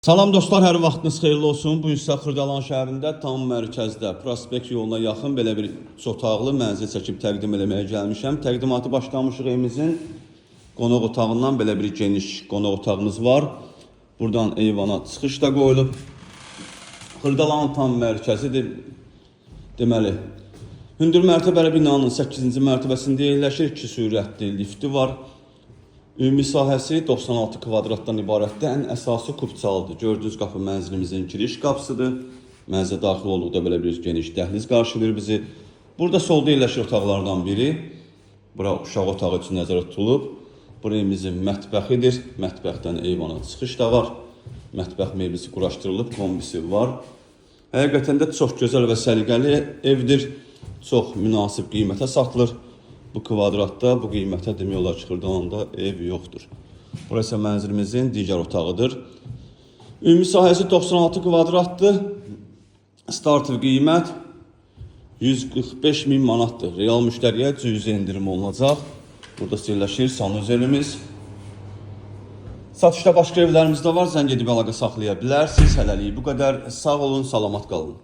Salam dostlar, hər vaxtınız xeyirli olsun. Bu isə Xırdalan şəhərində tam mərkəzdə, prospekt yoluna yaxın belə bir otaqlı mənzil çəkib təqdim eləməyə gəlmişəm. Təqdimatı başlamışıq evimizin. Qonaq otağından belə bir geniş qonaq otağımız var. Buradan eyvana çıxış da qoyulub. Xırdalanın tam mərkəzidir. Deməli, hündür mərtəbəli binanın 8-ci mərtəbəsində yerləşir. 2 sürətli lifti var. Ümumi sahəsi 96 kvadratdan ibarətdir. Ən əsası kubçalıdır. Gördüyünüz qapı mənzilimizin giriş qapısıdır. Mənzilə daxil olduqda belə bir geniş dəhliz qarşılayır bizi. Burada solda yerləşir otaqlardan biri. Bura uşaq otağı üçün nəzərdə tutulub. Bura evimizin mətbəxidir. Mətbəxdən eyvana çıxış da var. Mətbəx mebelisi quraşdırılıb, kombisi var. Həqiqətən də çox gözəl və səliqəli evdir. Çox münasib qiymətə satılır. Bu kvadratda, bu qiymətə demək olar ki, Xırdalanda ev yoxdur. Burası mənzilimizin digər otağıdır. Ümumi sahəsi 96 kvadratdır. Startı qiymət 145 min manatdır. Real müştəriyə cüzi indirim olunacaq. Burada yerləşir sanuzelimiz. Satışda başqa evlərimiz də var. Zəng edib əlaqə saxlaya bilərsiniz. Hələlik bu qədər. Sağ olun, salamat qalın.